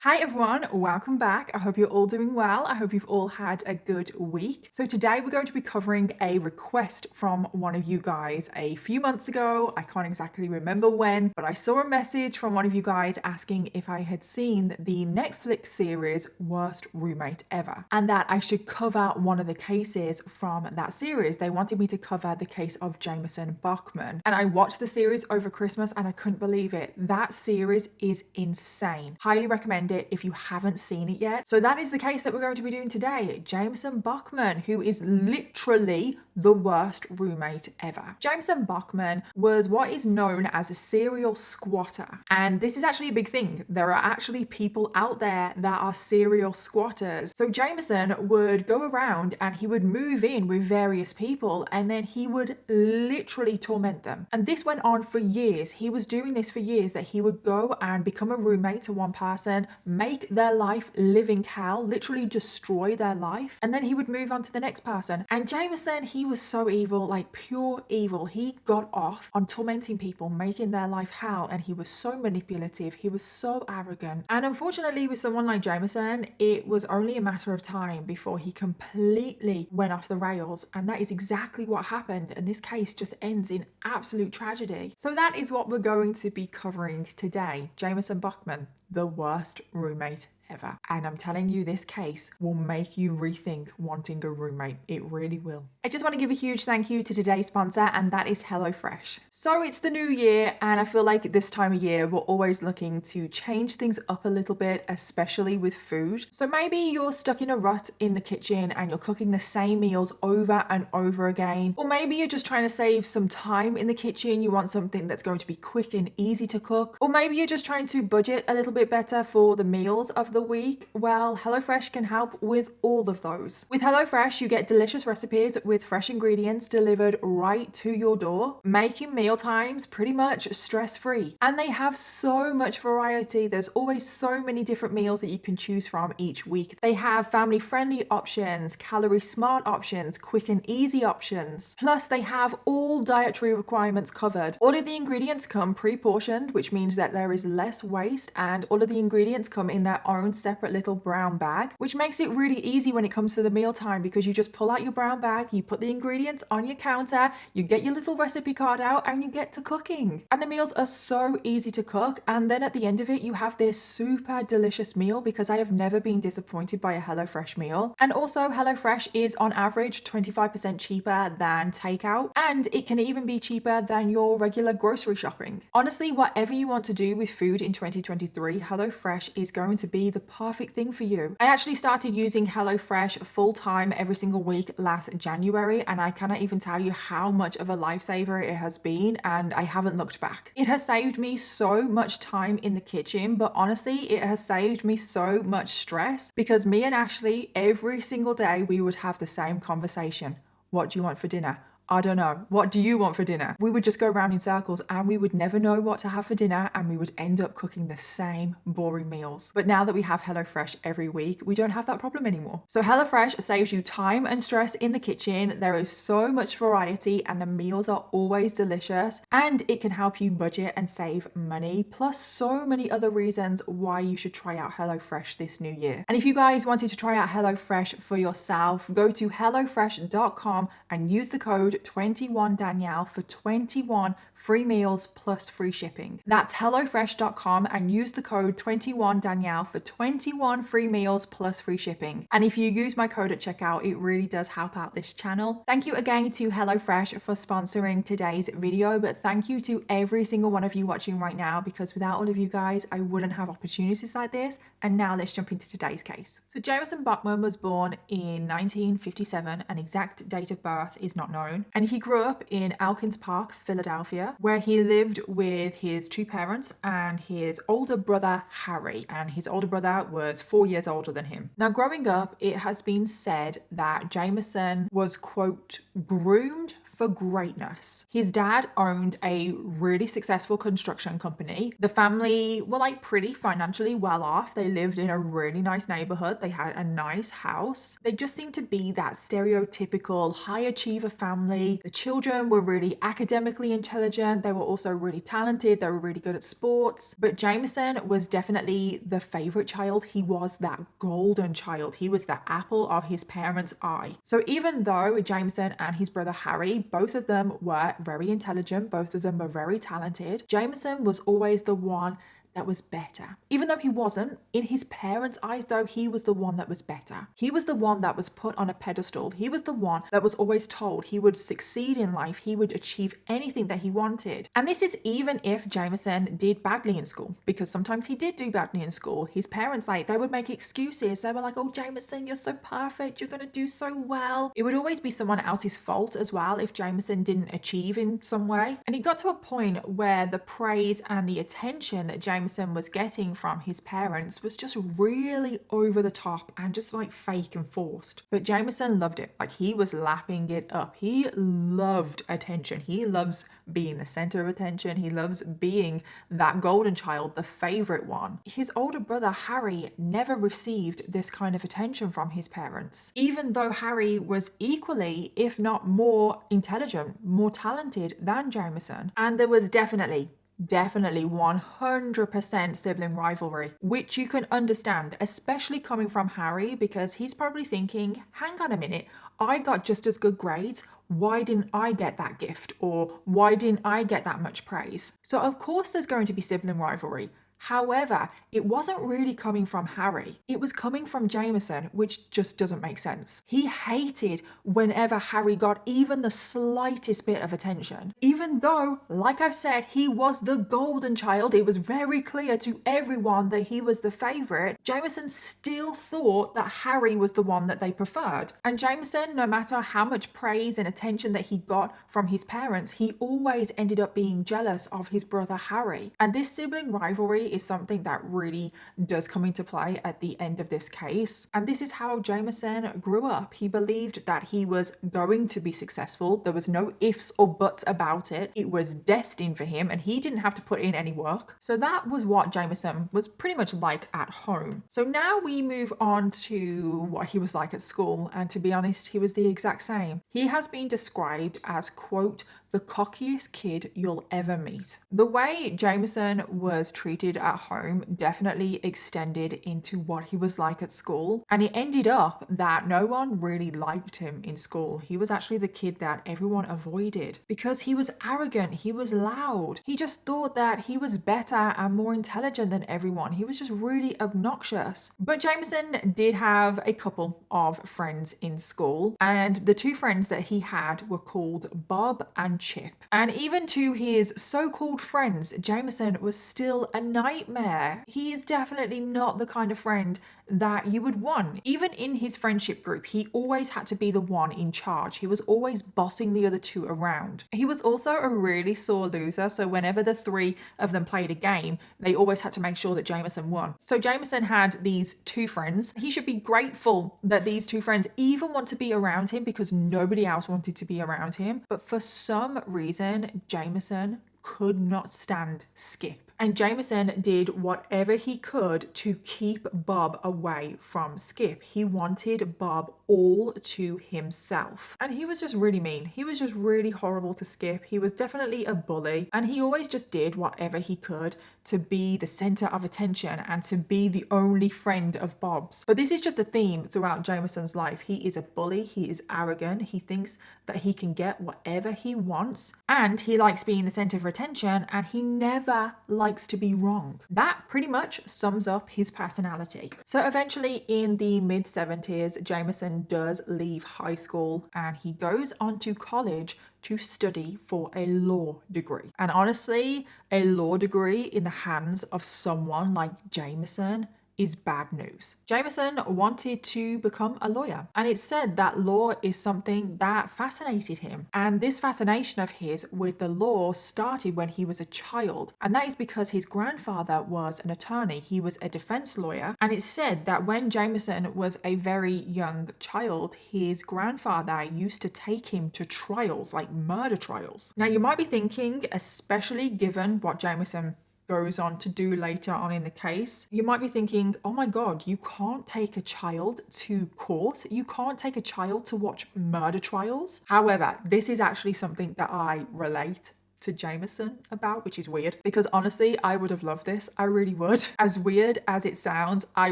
Hi everyone, welcome back. I hope you're all doing well. I hope you've all had a good week. So today we're going to be covering a request from one of you guys a few months ago. I can't exactly remember when, but I saw a message from one of you guys asking if I had seen the Netflix series Worst Roommate Ever, and that I should cover one of the cases from that series. They wanted me to cover the case of Jamison Bachman, and I watched the series over Christmas and I couldn't believe it. That series is insane. Highly recommend it if you haven't seen it yet. So that is the case that we're going to be doing today. Jamison Bachman, who is literally the worst roommate ever. Jamison Bachman was what is known as a serial squatter. And this is actually a big thing. There are actually people out there that are serial squatters. So Jamison would go around and he would move in with various people and then he would literally torment them. And this went on for years. He was doing this for years, that he would go and become a roommate to one person, make their life living hell, literally destroy their life, and then he would move on to the next person. And Jamison, he was so evil, like pure evil. He got off on tormenting people, making their life hell, and he was so manipulative, he was so arrogant. And unfortunately, with someone like Jamison, it was only a matter of time before he completely went off the rails, and that is exactly what happened, and this case just ends in absolute tragedy. So that is what we're going to be covering today. Jamison Bachman, the worst roommate ever. And I'm telling you, this case will make you rethink wanting a roommate. It really will. I just want to give a huge thank you to today's sponsor, and that is HelloFresh. So it's the new year, and I feel like this time of year we're always looking to change things up a little bit, especially with food. So maybe you're stuck in a rut in the kitchen and you're cooking the same meals over and over again, or maybe you're just trying to save some time in the kitchen. You want something that's going to be quick and easy to cook, or maybe you're just trying to budget a little bit better for the meals of the week. Well, HelloFresh can help with all of those. With HelloFresh, you get delicious recipes with fresh ingredients delivered right to your door, making meal times pretty much stress-free. And they have so much variety. There's always so many different meals that you can choose from each week. They have family-friendly options, calorie-smart options, quick and easy options. Plus, they have all dietary requirements covered. All of the ingredients come pre-portioned, which means that there is less waste, and all of the ingredients come in their own separate little brown bag, which makes it really easy when it comes to the mealtime, because you just pull out your brown bag, you put the ingredients on your counter, you get your little recipe card out, and you get to cooking. And the meals are so easy to cook, and then at the end of it you have this super delicious meal, because I have never been disappointed by a HelloFresh meal. And also, HelloFresh is on average 25% cheaper than takeout, and it can even be cheaper than your regular grocery shopping. Honestly, whatever you want to do with food in 2023, HelloFresh is going to be the perfect thing for you. I actually started using HelloFresh full-time every single week last January, and I cannot even tell you how much of a lifesaver it has been, and I haven't looked back. It has saved me so much time in the kitchen, but honestly, it has saved me so much stress, because me and Ashley, every single day, we would have the same conversation. What do you want for dinner? I don't know. What do you want for dinner? We would just go around in circles and we would never know what to have for dinner, and we would end up cooking the same boring meals. But now that we have HelloFresh every week, we don't have that problem anymore. So HelloFresh saves you time and stress in the kitchen. There is so much variety and the meals are always delicious, and it can help you budget and save money, plus so many other reasons why you should try out HelloFresh this new year. And if you guys wanted to try out HelloFresh for yourself, go to hellofresh.com and use the code 21 Danielle for 21 free meals plus free shipping. That's hellofresh.com and use the code 21 Danielle for 21 free meals plus free shipping. And if you use my code at checkout, it really does help out this channel. Thank you again to HelloFresh for sponsoring today's video, but thank you to every single one of you watching right now, because without all of you guys, I wouldn't have opportunities like this. And now let's jump into today's case. So Jamison Bachman was born in 1957. An exact date of birth is not known. And he grew up in Elkins Park, Philadelphia, where he lived with his two parents and his older brother, Harry. And his older brother was 4 years older than him. Now, growing up, it has been said that Jamison was, quote, groomed for greatness. His dad owned a really successful construction company. The family were like pretty financially well off. They lived in a really nice neighborhood. They had a nice house. They just seemed to be that stereotypical high achiever family. The children were really academically intelligent. They were also really talented. They were really good at sports. But Jamison was definitely the favorite child. He was that golden child. He was the apple of his parents' eye. So even though Jamison and his brother Harry, both of them were very intelligent, both of them were very talented, Jamison was always the one that was better. Even though he wasn't, in his parents' eyes though, he was the one that was better. He was the one that was put on a pedestal. He was the one that was always told he would succeed in life. He would achieve anything that he wanted. And this is even if Jamison did badly in school, because sometimes he did do badly in school. His parents, like, they would make excuses. They were like, oh, Jamison, you're so perfect. You're gonna do so well. It would always be someone else's fault as well if Jamison didn't achieve in some way. And it got to a point where the praise and the attention that Jamison was getting from his parents was just really over the top and just like fake and forced. But Jamison loved it. Like, he was lapping it up. He loved attention. He loves being the center of attention. He loves being that golden child, the favorite one. His older brother Harry never received this kind of attention from his parents, even though Harry was equally, if not more intelligent, more talented than Jamison. And there was definitely 100% sibling rivalry, which you can understand, especially coming from Harry, because he's probably thinking, hang on a minute, I got just as good grades. Why didn't I get that gift? Or why didn't I get that much praise? So of course there's going to be sibling rivalry. However, it wasn't really coming from Harry. It was coming from Jamison, which just doesn't make sense. He hated whenever Harry got even the slightest bit of attention. Even though, like I've said, he was the golden child, it was very clear to everyone that he was the favorite, Jamison still thought that Harry was the one that they preferred. And Jamison, no matter how much praise and attention that he got from his parents, he always ended up being jealous of his brother Harry. And this sibling rivalry is something that really does come into play at the end of this case. And this is how Jamison grew up. He believed that he was going to be successful. There was no ifs or buts about it. It was destined for him and he didn't have to put in any work. So that was what Jamison was pretty much like at home. So now we move on to what he was like at school. And to be honest, he was the exact same. He has been described as, quote, the cockiest kid you'll ever meet. The way Jamison was treated at home definitely extended into what he was like at school. And it ended up that no one really liked him in school. He was actually the kid that everyone avoided because he was arrogant, he was loud. He just thought that he was better and more intelligent than everyone. He was just really obnoxious. But Jamison did have a couple of friends in school, and the two friends that he had were called Bob and Chip. And even to his so-called friends, Jamison was still a nightmare. He is definitely not the kind of friend that you would want. Even in his friendship group, he always had to be the one in charge. He was always bossing the other two around. He was also a really sore loser, so whenever the three of them played a game, they always had to make sure that Jamison won. So Jamison had these two friends. He should be grateful that these two friends even want to be around him because nobody else wanted to be around him. But for some reason, Jamison could not stand Skip. And Jamison did whatever he could to keep Bob away from Skip. He wanted Bob all to himself. And he was just really mean. He was just really horrible to Skip. He was definitely a bully. And he always just did whatever he could to be the center of attention and to be the only friend of Bob's. But this is just a theme throughout Jamison's life. He is a bully. He is arrogant. He thinks that he can get whatever he wants. And he likes being the center of attention. And he never likes to be wrong. That pretty much sums up his personality. So eventually in the mid-70s, Jamison does leave high school and he goes on to college to study for a law degree. And honestly, a law degree in the hands of someone like Jamison is bad news. Jamison wanted to become a lawyer, and it's said that law is something that fascinated him. And this fascination of his with the law started when he was a child, and that is because his grandfather was an attorney. He was a defense lawyer, and it's said that when Jamison was a very young child, his grandfather used to take him to trials, like murder trials. Now, you might be thinking, especially given what Jamison goes on to do later on in the case, you might be thinking, oh my God, you can't take a child to court. You can't take a child to watch murder trials. However, this is actually something that I relate to Jamison about, which is weird, because honestly, I would have loved this. I really would. As weird as it sounds, I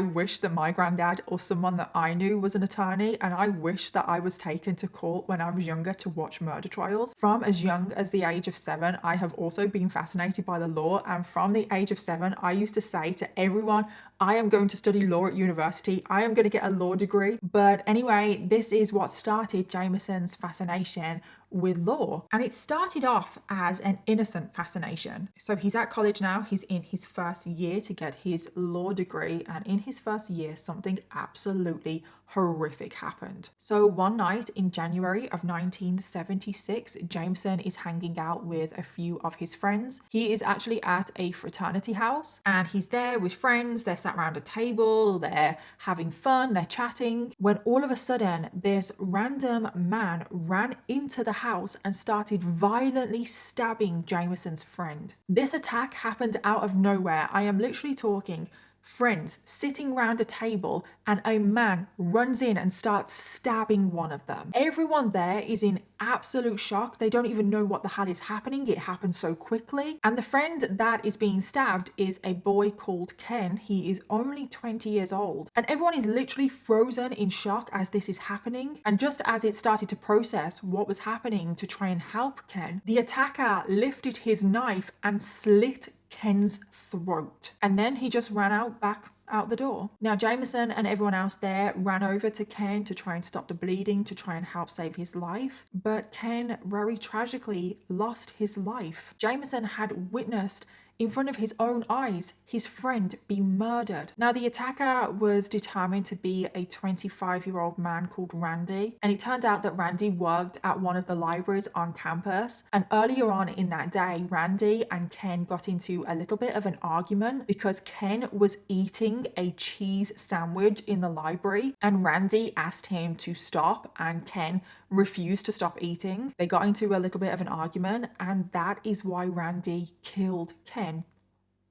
wish that my granddad or someone that I knew was an attorney, and I wish that I was taken to court when I was younger to watch murder trials. From as young as the age of 7, I have also been fascinated by the law, and from the age of 7, I used to say to everyone, I am going to study law at university. I am going to get a law degree. But anyway, this is what started Jamison's fascination with law. And it started off as an innocent fascination. So he's at college now. He's in his first year to get his law degree. And in his first year, something absolutely horrific happened. So one night in January of 1976, Jamison is hanging out with a few of his friends. He is actually at a fraternity house, and he's there with friends. They're sat around a table, they're having fun, they're chatting, when all of a sudden this random man ran into the house and started violently stabbing Jamison's friend. This attack happened out of nowhere. I am literally talking friends sitting around a table and a man runs in and starts stabbing one of them. Everyone there is in absolute shock. They don't even know what the hell is happening. It happened so quickly. And the friend that is being stabbed is a boy called Ken. He is only 20 years old. And everyone is literally frozen in shock as this is happening. And just as it started to process what was happening to try and help Ken, the attacker lifted his knife and slit Ken's throat. And then he just ran back out the door. Now, Jamison and everyone else there ran over to Ken to try and stop the bleeding, to try and help save his life. But Ken very tragically lost his life. Jamison had witnessed in front of his own eyes his friend be murdered. Now, the attacker was determined to be a 25-year-old man called Randy, and it turned out that Randy worked at one of the libraries on campus. And earlier on in that day, Randy and Ken got into a little bit of an argument because Ken was eating a cheese sandwich in the library, and Randy asked him to stop, and Ken refused to stop eating. They got into a little bit of an argument, and that is why Randy killed Ken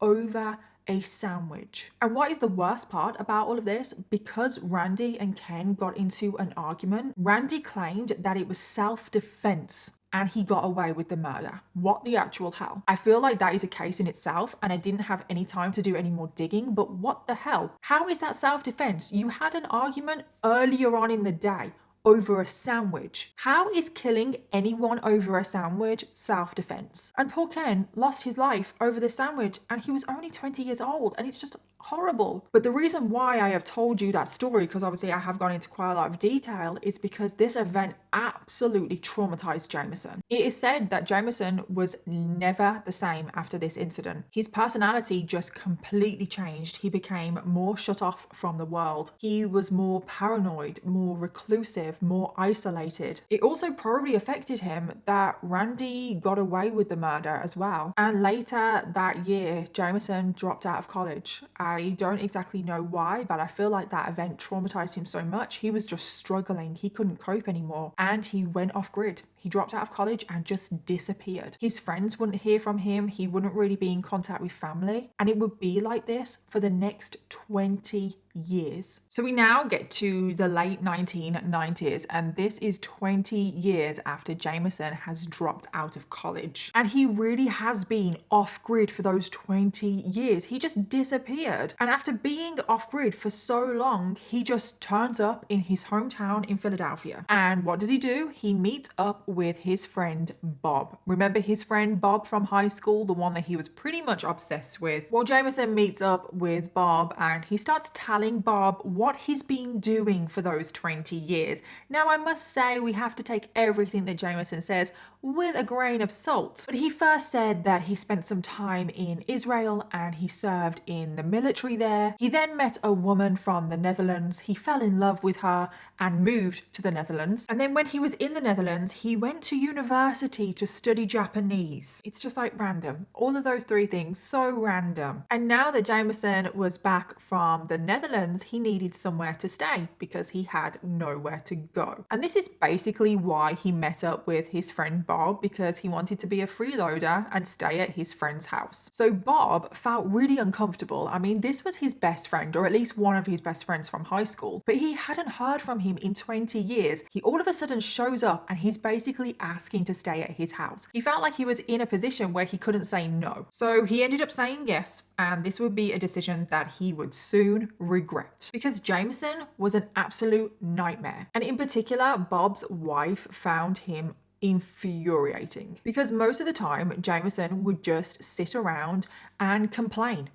over a sandwich. And what is the worst part about all of this? Because Randy and Ken got into an argument, Randy claimed that it was self-defense and he got away with the murder. What the actual hell? I feel like that is a case in itself, and I didn't have any time to do any more digging, but what the hell? How is that self-defense? You had an argument earlier on in the day over a sandwich. How is killing anyone over a sandwich self-defense? And poor Ken lost his life over this sandwich, and he was only 20 years old, and it's just horrible. But the reason why I have told you that story, because obviously I have gone into quite a lot of detail, is because this event absolutely traumatized Jamison. It is said that Jamison was never the same after this incident. His personality just completely changed. He became more shut off from the world. He was more paranoid, more reclusive, more isolated. It also probably affected him that Randy got away with the murder as well. And later that year, Jamison dropped out of college. I don't exactly know why, but I feel like that event traumatized him so much. He was just struggling. He couldn't cope anymore. And he went off grid. He dropped out of college and just disappeared. His friends wouldn't hear from him. He wouldn't really be in contact with family. And it would be like this for the next 20 years. So we now get to the late 1990s, and this is 20 years after Jamison has dropped out of college. And he really has been off grid for those 20 years. He just disappeared. And after being off grid for so long, he just turns up in his hometown in Philadelphia. And what does he do? He meets up with his friend Bob. Remember his friend Bob from high school, the one that he was pretty much obsessed with? Well, Jamison meets up with Bob, and he starts telling Bob what he's been doing for those 20 years. Now, I must say we have to take everything that Jamison says with a grain of salt. But he first said that he spent some time in Israel and he served in the military there. He then met a woman from the Netherlands. He fell in love with her and moved to the Netherlands. And then when he was in the Netherlands, he went to university to study Japanese. It's just like random. All of those three things, so random. And now that Jamison was back from the Netherlands, he needed somewhere to stay because he had nowhere to go. And this is basically why he met up with his friend Bob, because he wanted to be a freeloader and stay at his friend's house. So Bob felt really uncomfortable. I mean, this was his best friend, or at least one of his best friends from high school, but he hadn't heard from him in 20 years. He all of a sudden shows up and he's basically asking to stay at his house. He felt like he was in a position where he couldn't say no. So he ended up saying yes, and this would be a decision that he would soon regret, because Jamison was an absolute nightmare. And in particular, Bob's wife found him infuriating, because most of the time Jamison would just sit around and complain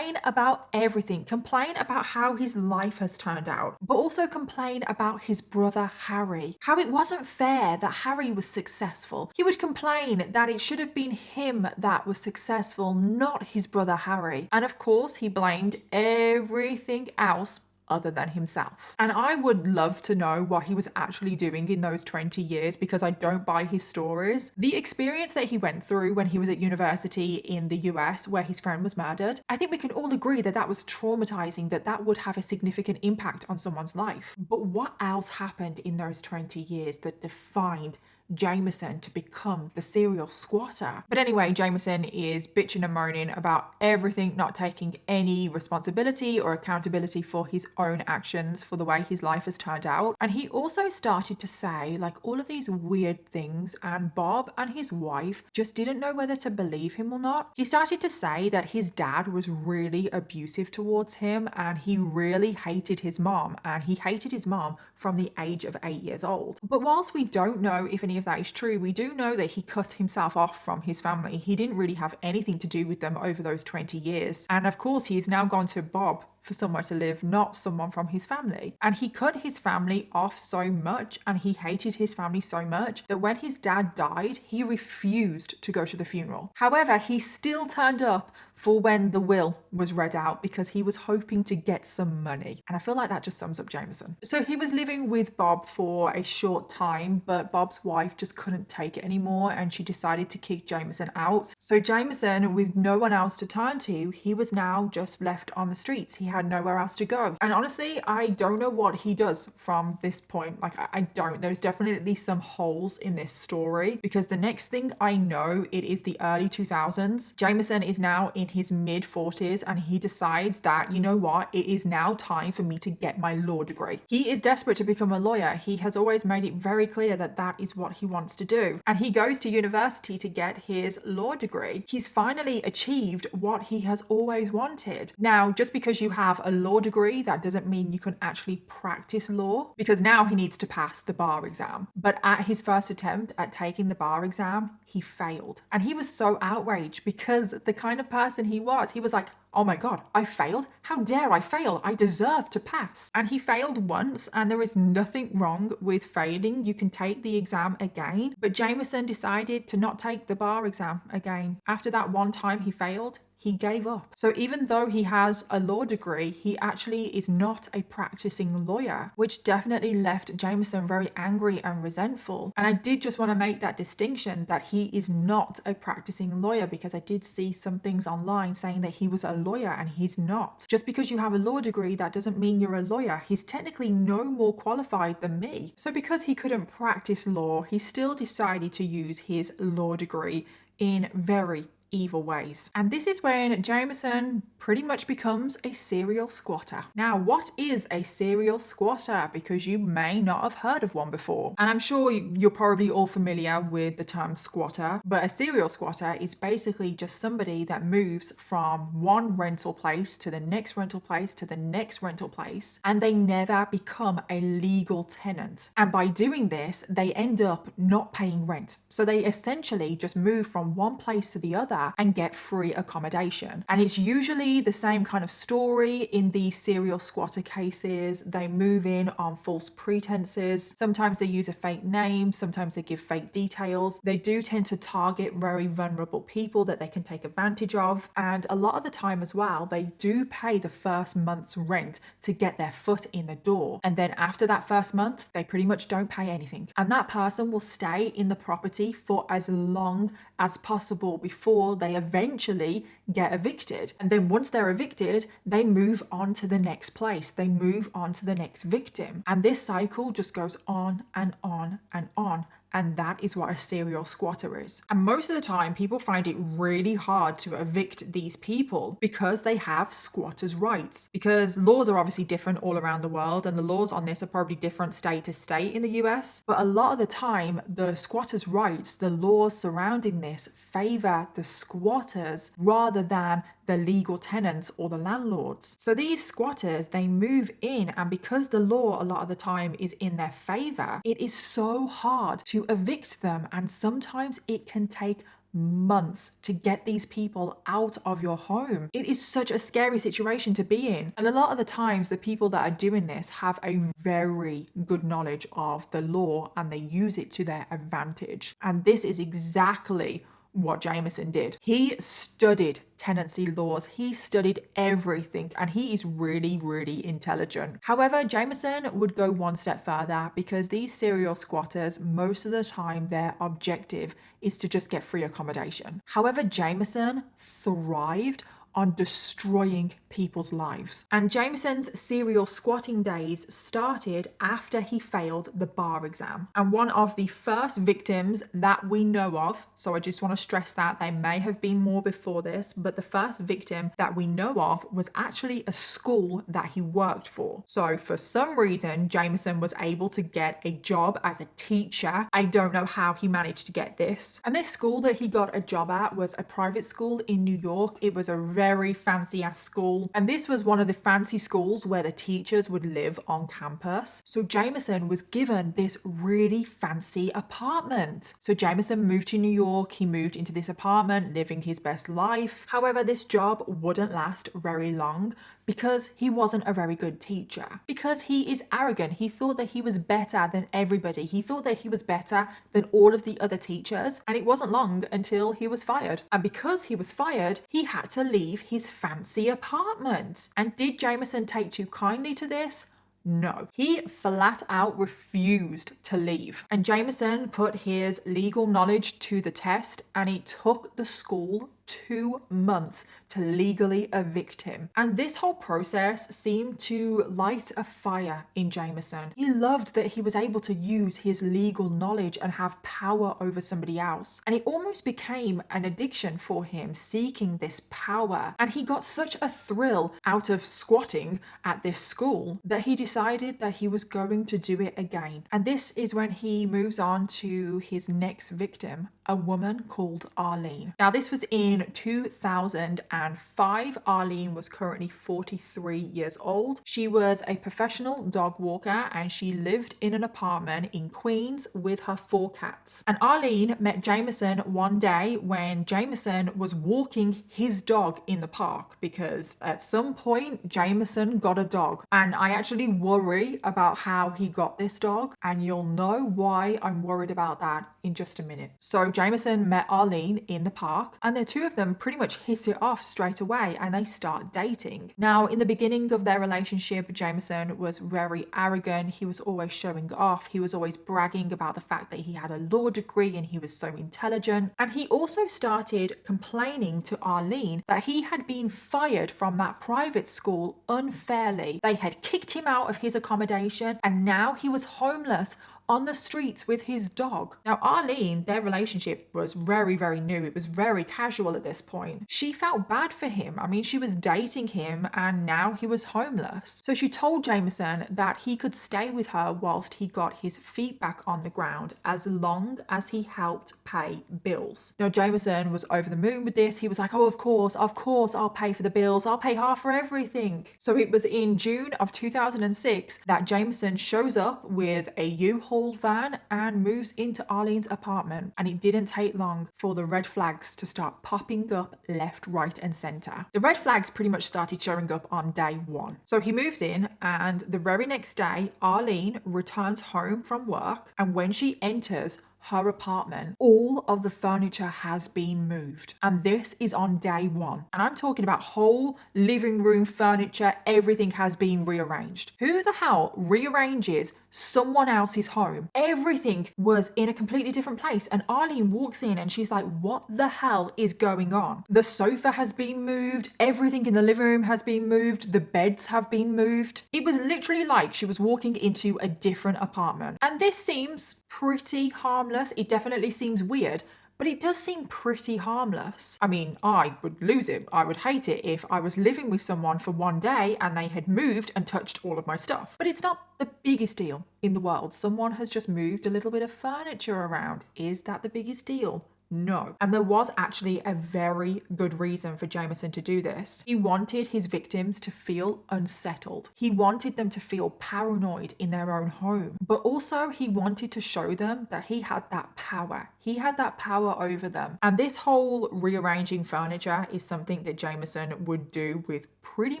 about everything, complain about how his life has turned out, but also complain about his brother Harry, how it wasn't fair that Harry was successful. He would complain that it should have been him that was successful, not his brother Harry. And of course he blamed everything else other than himself. And I would love to know what he was actually doing in those 20 years, because I don't buy his stories. The experience that he went through when he was at university in the US, where his friend was murdered, I think we can all agree that that was traumatizing, that would have a significant impact on someone's life. But what else happened in those 20 years that defined Jamison to become the serial squatter? But anyway, Jamison is bitching and moaning about everything, not taking any responsibility or accountability for his own actions, for the way his life has turned out. And he also started to say like all of these weird things, and Bob and his wife just didn't know whether to believe him or not. He started to say that his dad was really abusive towards him, and he really hated his mom, and he hated his mom from the age of 8 years old. But whilst we don't know if any of that is true, we do know that he cut himself off from his family. He didn't really have anything to do with them over those 20 years. And of course, he's now gone to Bob for somewhere to live, not someone from his family. And he cut his family off so much, and he hated his family so much, that when his dad died, he refused to go to the funeral. However, he still turned up for when the will was read out, because he was hoping to get some money. And I feel like that just sums up Jamison. So he was living with Bob for a short time, but Bob's wife just couldn't take it anymore, and she decided to kick Jamison out. So Jamison, with no one else to turn to, he was now just left on the streets. He had nowhere else to go. And honestly, I don't know what he does from this point. Like, I don't. There's definitely some holes in this story, because the next thing I know, it is the early 2000s. Jamison is now in his mid 40s, and he decides that, you know what, it is now time for me to get my law degree. He is desperate to become a lawyer. He has always made it very clear that that is what he wants to do. And he goes to university to get his law degree. He's finally achieved what he has always wanted. Now, just because you have a law degree, that doesn't mean you can actually practice law, because now he needs to pass the bar exam. But at his first attempt at taking the bar exam, he failed. And he was so outraged, because the kind of person he was like, oh my God, I failed? How dare I fail? I deserve to pass. And he failed once, and there is nothing wrong with failing. You can take the exam again. But Jamison decided to not take the bar exam again. After that one time he failed, he gave up. So even though he has a law degree, he actually is not a practicing lawyer, which definitely left Jamison very angry and resentful. And I did just want to make that distinction that he is not a practicing lawyer, because I did see some things online saying that he was a lawyer, and he's not. Just because you have a law degree, that doesn't mean you're a lawyer. He's technically no more qualified than me. So because he couldn't practice law, he still decided to use his law degree in very evil ways. And this is when Jamison pretty much becomes a serial squatter. Now, what is a serial squatter? Because you may not have heard of one before. And I'm sure you're probably all familiar with the term squatter, but a serial squatter is basically just somebody that moves from one rental place to the next rental place to the next rental place, and they never become a legal tenant. And by doing this, they end up not paying rent. So they essentially just move from one place to the other favor and get free accommodation. And it's usually the same kind of story in these serial squatter cases. They move in on false pretenses. Sometimes they use a fake name, sometimes they give fake details. They do tend to target very vulnerable people that they can take advantage of. And a lot of the time as well, they do pay the first month's rent to get their foot in the door. And then after that first month, they pretty much don't pay anything. And that person will stay in the property for as long as possible before they eventually get evicted. And then once they're evicted, they move on to the next place. They move on to the next victim. And this cycle just goes on and on and on. And that is what a serial squatter is. And most of the time, people find it really hard to evict these people because they have squatters' rights. Because laws are obviously different all around the world, and the laws on this are probably different state to state in the US. But a lot of the time, the squatters' rights, the laws surrounding this, favor the squatters rather than the legal tenants or the landlords. So these squatters, they move in, and because the law a lot of the time is in their favor, it is so hard to evict them, and sometimes it can take months to get these people out of your home. It is such a scary situation to be in. And a lot of the times, the people that are doing this have a very good knowledge of the law and they use it to their advantage. And this is exactly what Jamison did. He studied tenancy laws, he studied everything, and he is really, really intelligent. However, Jamison would go one step further because these serial squatters, most of the time, their objective is to just get free accommodation. However, Jamison thrived on destroying people's lives. And Jamison's serial squatting days started after he failed the bar exam. And one of the first victims that we know of, so I just want to stress that there may have been more before this, but the first victim that we know of was actually a school that he worked for. So for some reason, Jamison was able to get a job as a teacher. I don't know how he managed to get this. And this school that he got a job at was a private school in New York. It was a very fancy ass school, and this was one of the fancy schools where the teachers would live on campus. So Jamison was given this really fancy apartment. So Jamison moved to New York, he moved into this apartment, living his best life. However, this job wouldn't last very long because he wasn't a very good teacher. Because he is arrogant. He thought that he was better than everybody. He thought that he was better than all of the other teachers. And it wasn't long until he was fired. And because he was fired, he had to leave his fancy apartment. And did Jamison take too kindly to this? No, he flat out refused to leave. And Jamison put his legal knowledge to the test, and it took the school 2 months to legally evict him. And this whole process seemed to light a fire in Jamison. He loved that he was able to use his legal knowledge and have power over somebody else. And it almost became an addiction for him, seeking this power. And he got such a thrill out of squatting at this school that he decided that he was going to do it again. And this is when he moves on to his next victim, a woman called Arlene. Now, this was in 2005. Arlene was currently 43 years old. She was a professional dog walker, and she lived in an apartment in Queens with her 4 cats. And Arlene met Jamison one day when Jamison was walking his dog in the park, because at some point Jamison got a dog. And I actually worry about how he got this dog, and you'll know why I'm worried about that in just a minute. So Jamison met Arlene in the park, and the two of them pretty much hit it off straight away, and they start dating. Now, in the beginning of their relationship, Jamison was very arrogant. He was always showing off. He was always bragging about the fact that he had a law degree and he was so intelligent. And he also started complaining to Arlene that he had been fired from that private school unfairly. They had kicked him out of his accommodation, and now he was homeless on the streets with his dog. Now, Arlene, their relationship was very, very new. It was very casual at this point. She felt bad for him. I mean, she was dating him and now he was homeless. So she told Jamison that he could stay with her whilst he got his feet back on the ground, as long as he helped pay bills. Now, Jamison was over the moon with this. He was like, oh, of course, I'll pay for the bills. I'll pay half for everything. So it was in June of 2006 that Jamison shows up with a U-Haul whole van and moves into Arlene's apartment. And it didn't take long for the red flags to start popping up left, right, and center. The red flags pretty much started showing up on day one. So he moves in, and the very next day, Arlene returns home from work. And when she enters her apartment, all of the furniture has been moved. And this is on day one. And I'm talking about whole living room furniture, everything has been rearranged. Who the hell rearranges someone else's home? Everything was in a completely different place. And Arlene walks in and she's like, what the hell is going on? The sofa has been moved. Everything in the living room has been moved. The beds have been moved. It was literally like she was walking into a different apartment. And this seems pretty harmless. It definitely seems weird, but it does seem pretty harmless. I mean, I would lose it. I would hate it if I was living with someone for one day and they had moved and touched all of my stuff. But it's not the biggest deal in the world. Someone has just moved a little bit of furniture around. Is that the biggest deal? No. And there was actually a very good reason for Jamison to do this. He wanted his victims to feel unsettled. He wanted them to feel paranoid in their own home. But also he wanted to show them that he had that power. He had that power over them. And this whole rearranging furniture is something that Jamison would do with pretty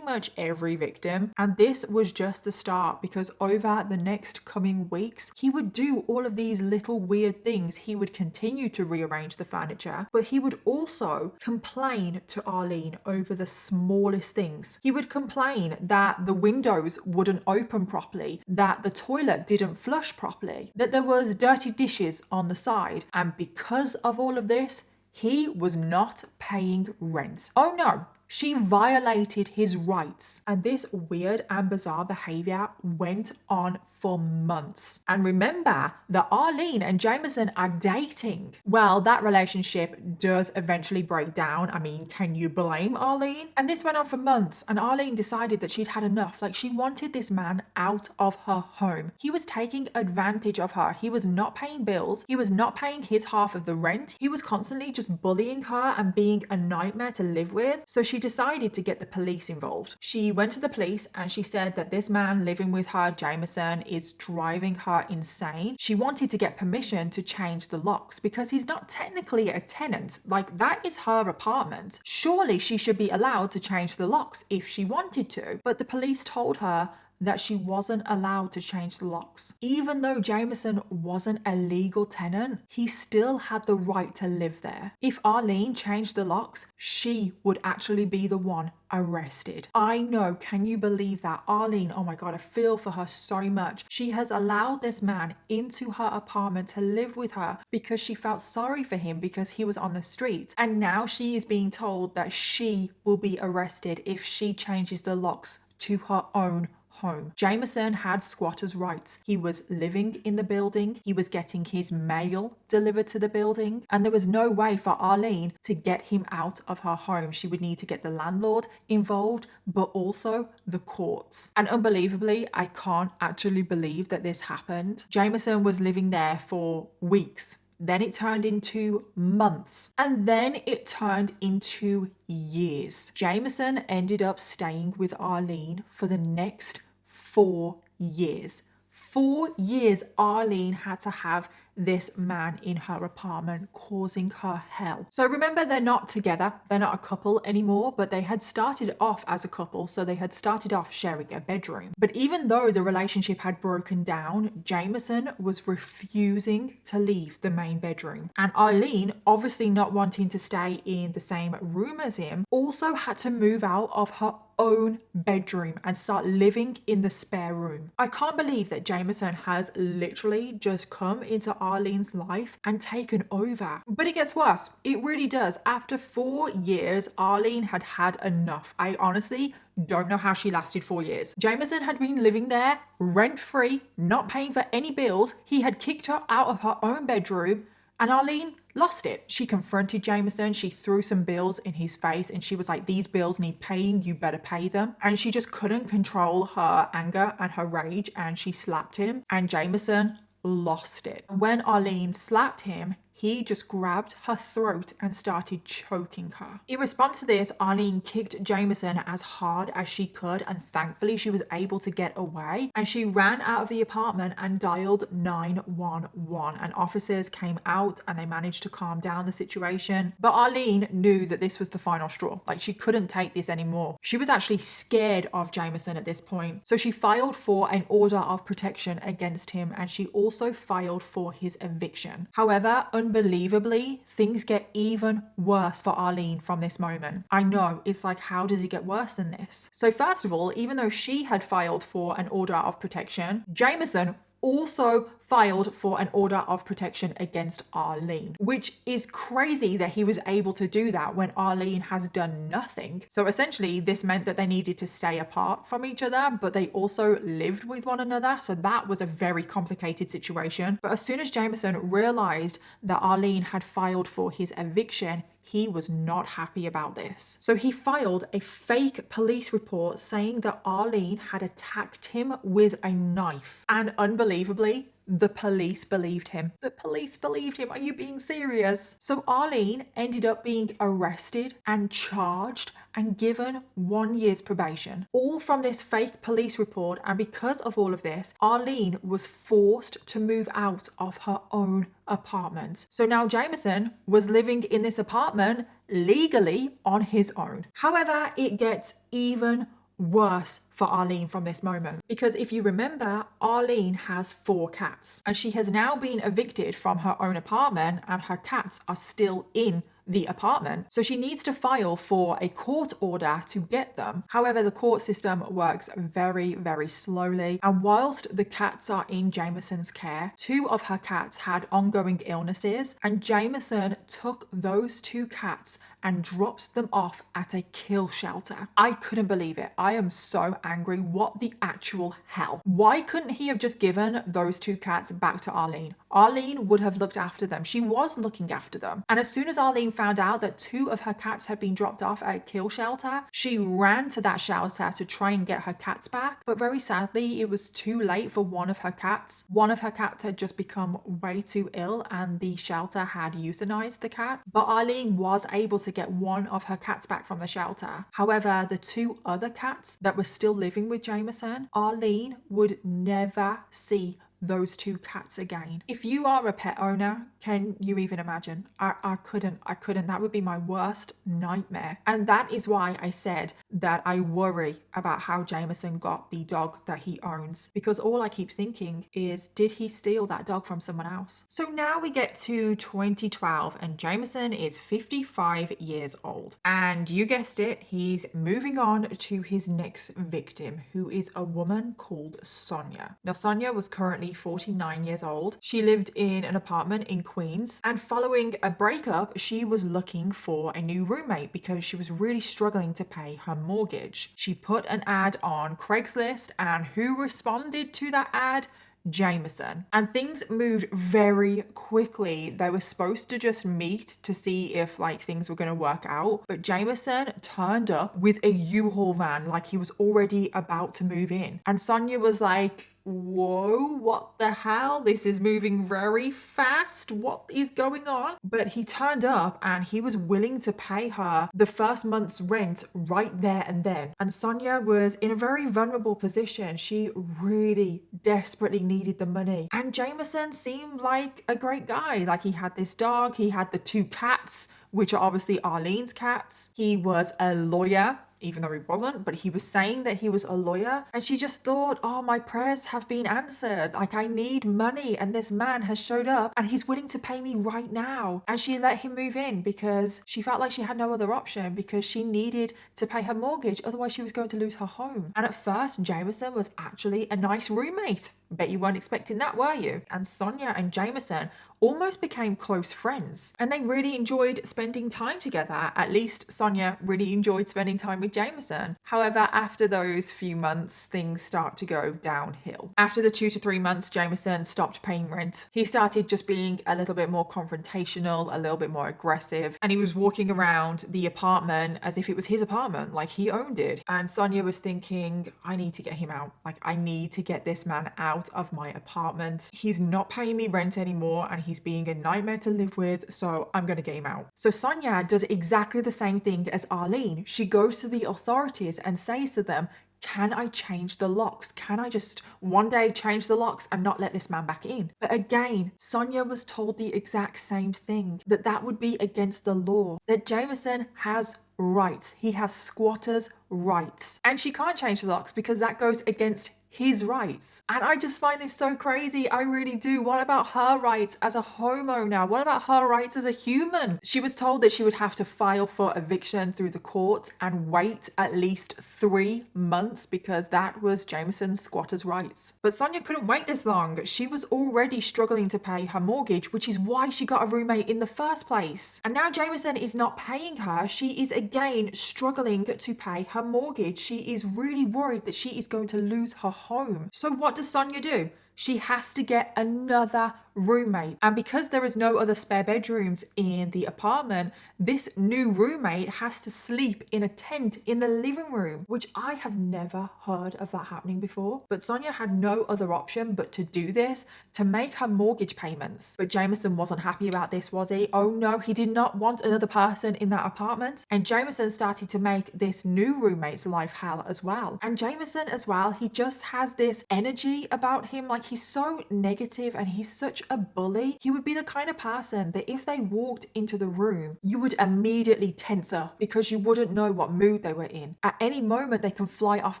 much every victim. And this was just the start, because over the next coming weeks, he would do all of these little weird things. He would continue to rearrange the furniture, but he would also complain to Arlene over the smallest things. He would complain that the windows wouldn't open properly, that the toilet didn't flush properly, that there was dirty dishes on the side. And because of all of this, he was not paying rent. Oh no, she violated his rights. And this weird and bizarre behavior went on for months. And remember that Arlene and Jamison are dating. Well, that relationship does eventually break down. I mean, can you blame Arlene? And this went on for months, and Arlene decided that she'd had enough. Like, she wanted this man out of her home. He was taking advantage of her. He was not paying bills. He was not paying his half of the rent. He was constantly just bullying her and being a nightmare to live with. So she decided to get the police involved. She went to the police and she said that this man living with her, Jamison, is driving her insane. She wanted to get permission to change the locks because he's not technically a tenant. Like, that is her apartment. Surely she should be allowed to change the locks if she wanted to. But the police told her that she wasn't allowed to change the locks. Even though Jamison wasn't a legal tenant, he still had the right to live there. If Arlene changed the locks, she would actually be the one arrested. I know, can you believe that? Arlene, oh my God, I feel for her so much. She has allowed this man into her apartment to live with her because she felt sorry for him because he was on the street. And now she is being told that she will be arrested if she changes the locks to her own home. Jamison had squatters' rights. He was living in the building. He was getting his mail delivered to the building. And there was no way for Arlene to get him out of her home. She would need to get the landlord involved, but also the courts. And unbelievably, I can't actually believe that this happened. Jamison was living there for weeks. Then it turned into months. And then it turned into years. Jamison ended up staying with Arlene for the next 4 years. 4 years Arlene had to have this man in her apartment, causing her hell. So remember, they're not together. They're not a couple anymore, but they had started off as a couple. So they had started off sharing a bedroom. But even though the relationship had broken down, Jamison was refusing to leave the main bedroom. And Arlene, obviously not wanting to stay in the same room as him, also had to move out of her own bedroom and start living in the spare room. I can't believe that Jamison has literally just come into Arlene's life and taken over. But it gets worse. It really does. After 4 years, Arlene had had enough. I honestly don't know how she lasted 4 years. Jamison had been living there rent-free, not paying for any bills. He had kicked her out of her own bedroom, and Arlene lost it. She confronted Jamison. She threw some bills in his face and she was like, these bills need paying, you better pay them. And she just couldn't control her anger and her rage, and she slapped him, and Jamison lost it. When Arlene slapped him, he just grabbed her throat and started choking her. In response to this, Arlene kicked Jamison as hard as she could, and thankfully she was able to get away, and she ran out of the apartment and dialed 911, and officers came out and they managed to calm down the situation. But Arlene knew that this was the final straw. Like, she couldn't take this anymore. She was actually scared of Jamison at this point, so she filed for an order of protection against him, and she also filed for his eviction. However, unbelievably, things get even worse for Arlene from this moment. I know, it's like, how does it get worse than this? So first of all, even though she had filed for an order of protection, Jamison also filed for an order of protection against Arlene, which is crazy that he was able to do that when Arlene has done nothing. So essentially, this meant that they needed to stay apart from each other, but they also lived with one another. So that was a very complicated situation. But as soon as Jamison realized that Arlene had filed for his eviction, he was not happy about this. So he filed a fake police report saying that Arlene had attacked him with a knife. And unbelievably, the police believed him. The police believed him. Are you being serious? So Arlene ended up being arrested and charged and given 1 year's probation, all from this fake police report. And because of all of this, Arlene was forced to move out of her own apartment. So now Jamison was living in this apartment legally on his own. However, it gets even worse for Arlene from this moment, because if you remember, Arlene has 4 cats and she has now been evicted from her own apartment, and her cats are still in the apartment. So she needs to file for a court order to get them. However, the court system works very, very slowly. And whilst the cats are in Jamison's care, 2 of her cats had ongoing illnesses, and Jamison took those 2 cats and dropped them off at a kill shelter. I couldn't believe it. I am so angry. What the actual hell? Why couldn't he have just given those 2 cats back to Arlene? Arlene would have looked after them. She was looking after them. And as soon as Arlene found out that 2 of her cats had been dropped off at a kill shelter, she ran to that shelter to try and get her cats back. But very sadly, it was too late for one of her cats. One of her cats had just become way too ill, and the shelter had euthanized the cat. But Arlene was able to get one of her cats back from the shelter. However, the 2 other cats that were still living with Jamison, Arlene would never see those 2 cats again. If you are a pet owner, can you even imagine? I couldn't. That would be my worst nightmare. And that is why I said that I worry about how Jamison got the dog that he owns, because all I keep thinking is, did he steal that dog from someone else? So now we get to 2012 and Jamison is 55 years old. And you guessed it, he's moving on to his next victim, who is a woman called Sonia. Now, Sonia was currently 49 years old. She lived in an apartment in Queens, and following a breakup, she was looking for a new roommate because she was really struggling to pay her mortgage. She put an ad on Craigslist, and who responded to that ad? Jamison. And things moved very quickly. They were supposed to just meet to see if things were going to work out, but Jamison turned up with a U-Haul van, like he was already about to move in. And Sonia was like, whoa, what the hell? This is moving very fast. What is going on? But he turned up and he was willing to pay her the first month's rent right there and then. And Sonia was in a very vulnerable position. She really desperately needed the money. And Jamison seemed like a great guy. Like, he had this dog, he had the 2 cats, which are obviously Arlene's cats. He was a lawyer, even though he wasn't, but he was saying that he was a lawyer. And she just thought, oh, my prayers have been answered. Like, I need money, and this man has showed up and he's willing to pay me right now. And she let him move in because she felt like she had no other option, because she needed to pay her mortgage. Otherwise, she was going to lose her home. And at first, Jamison was actually a nice roommate. Bet you weren't expecting that, were you? And Sonia and Jamison almost became close friends, and they really enjoyed spending time together. At least Sonia really enjoyed spending time with Jamison. However, after those few months, things start to go downhill. After the 2 to 3 months, Jamison stopped paying rent. He started just being a little bit more confrontational, a little bit more aggressive, and he was walking around the apartment as if it was his apartment, like he owned it. And Sonia was thinking, I need to get him out. Like, I need to get this man out of my apartment. He's not paying me rent anymore, and he's he's being a nightmare to live with, so I'm gonna get him out. So Sonia does exactly the same thing as Arlene. She goes to the authorities and says to them, can I change the locks? Can I just one day change the locks and not let this man back in? But again, Sonia was told the exact same thing, that that would be against the law, that Jamison has rights. He has squatters' rights. And she can't change the locks because that goes against his rights. And I just find this so crazy. I really do. What about her rights as a homeowner? What about her rights as a human? She was told that she would have to file for eviction through the courts and wait at least 3 months because that was Jamison's squatter's rights. But Sonia couldn't wait this long. She was already struggling to pay her mortgage, which is why she got a roommate in the first place. And now Jamison is not paying her. She is again struggling to pay her mortgage. She is really worried that she is going to lose her home. So what does Sonia do? She has to get another roommate. And because there is no other spare bedrooms in the apartment, this new roommate has to sleep in a tent in the living room, which I have never heard of that happening before. But Sonia had no other option but to do this to make her mortgage payments. But Jamison wasn't happy about this, was he? Oh no, he did not want another person in that apartment. And Jamison started to make this new roommate's life hell as well. And Jamison as well, he just has this energy about him, like he's so negative and he's such a bully. He would be the kind of person that if they walked into the room, you would immediately tense up because you wouldn't know what mood they were in. At any moment, they can fly off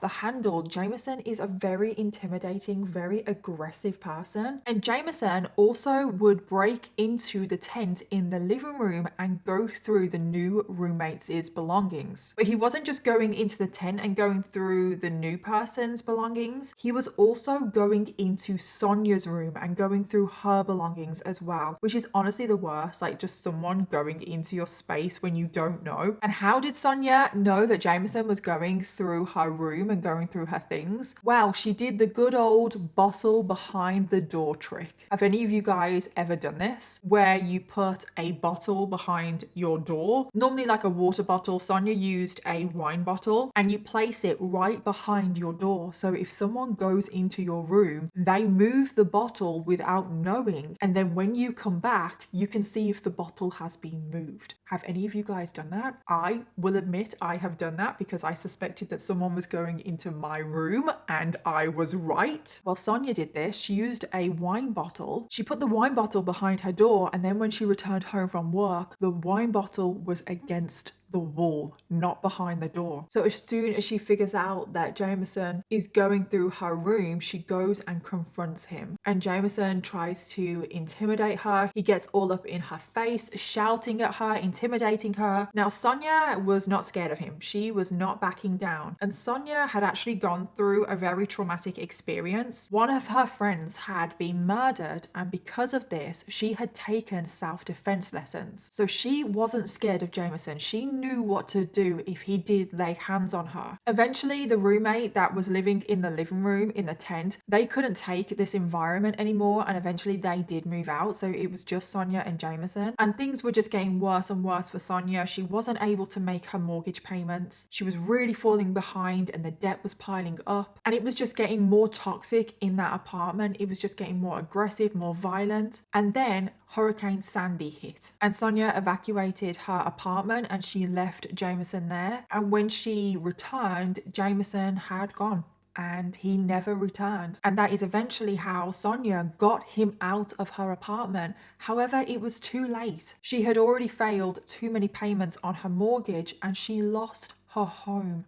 the handle. Jamison is a very intimidating, very aggressive person. And Jamison also would break into the tent in the living room and go through the new roommate's belongings. But he wasn't just going into the tent and going through the new person's belongings. He was also going into Sonia's room and going through her belongings as well, which is honestly the worst, like just someone going into your space when you don't know. And how did Sonia know that Jamison was going through her room and going through her things? Well, she did the good old bottle behind the door trick. Have any of you guys ever done this? Where you put a bottle behind your door, normally like a water bottle. Sonia used a wine bottle, and you place it right behind your door. So if someone goes into your room, they move the bottle without knowing, and then when you come back, you can see if the bottle has been moved. Have any of you guys done that? I will admit I have done that because I suspected that someone was going into my room and I was right. Well, Sonia did this. She used a wine bottle. She put the wine bottle behind her door, and then when she returned home from work, the wine bottle was against the wall, not behind the door. So as soon as she figures out that Jamison is going through her room, she goes and confronts him. And Jamison tries to intimidate her. He gets all up in her face, shouting at her, intimidating her. Now, Sonia was not scared of him. She was not backing down. And Sonia had actually gone through a very traumatic experience. One of her friends had been murdered, and because of this, she had taken self-defense lessons. So she wasn't scared of Jamison. She knew what to do if he did lay hands on her. Eventually, the roommate that was living in the living room in the tent, they couldn't take this environment anymore, and eventually they did move out. So it was just Sonia and Jamison, and things were just getting worse and worse for Sonia. She wasn't able to make her mortgage payments. She was really falling behind, and the debt was piling up, and it was just getting more toxic in that apartment. It was just getting more aggressive, more violent. And then Hurricane Sandy hit, and Sonia evacuated her apartment and she left Jamison there. And when she returned, Jamison had gone and he never returned. And that is eventually how Sonia got him out of her apartment. However, it was too late. She had already failed too many payments on her mortgage and she lost her home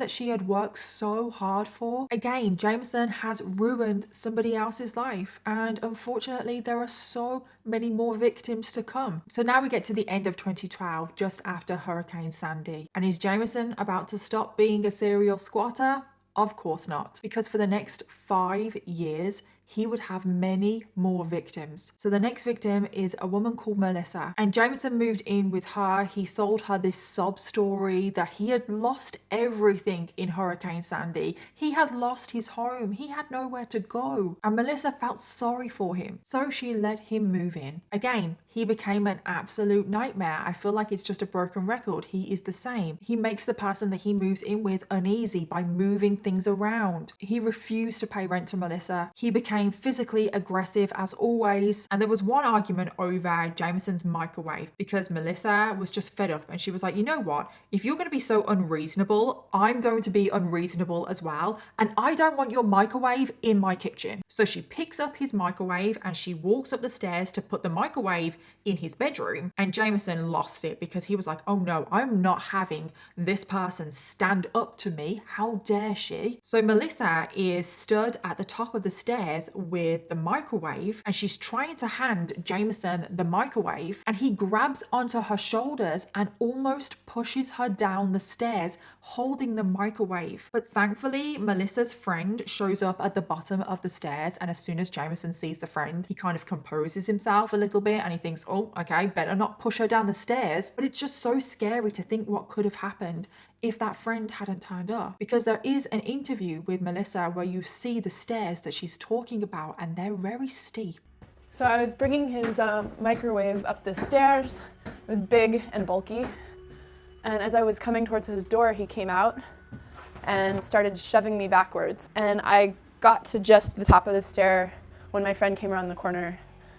that she had worked so hard for. Again, Jamison has ruined somebody else's life, and unfortunately there are so many more victims to come. So now we get to the end of 2012, just after Hurricane Sandy. And is Jamison about to stop being a serial squatter? Of course not, because for the next 5 years, he would have many more victims. So the next victim is a woman called Melissa, and Jamison moved in with her. He sold her this sob story that he had lost everything in Hurricane Sandy. He had lost his home. He had nowhere to go. And Melissa felt sorry for him, so she let him move in. Again, he became an absolute nightmare. I feel like it's just a broken record. He is the same. He makes the person that he moves in with uneasy by moving things around. He refused to pay rent to Melissa. He became became physically aggressive as always. And there was one argument over Jamison's microwave because Melissa was just fed up and she was like, you know what? If you're going to be so unreasonable, I'm going to be unreasonable as well. And I don't want your microwave in my kitchen. So she picks up his microwave and she walks up the stairs to put the microwave in his bedroom. And Jamison lost it because he was like, oh no, I'm not having this person stand up to me. How dare she? So Melissa is stood at the top of the stairs with the microwave and she's trying to hand Jamison the microwave, and he grabs onto her shoulders and almost pushes her down the stairs holding the microwave. But thankfully Melissa's friend shows up at the bottom of the stairs, and as soon as Jamison sees the friend, he kind of composes himself a little bit and he thinks, oh, okay, better not push her down the stairs. But it's just so scary to think what could have happened if that friend hadn't turned up, because there is an interview with Melissa where you see the stairs that she's talking about and they're very steep. So I was bringing his microwave up the stairs. It was big and bulky. And as I was coming towards his door, he came out and started shoving me backwards. And I got to just the top of the stair when my friend came around the corner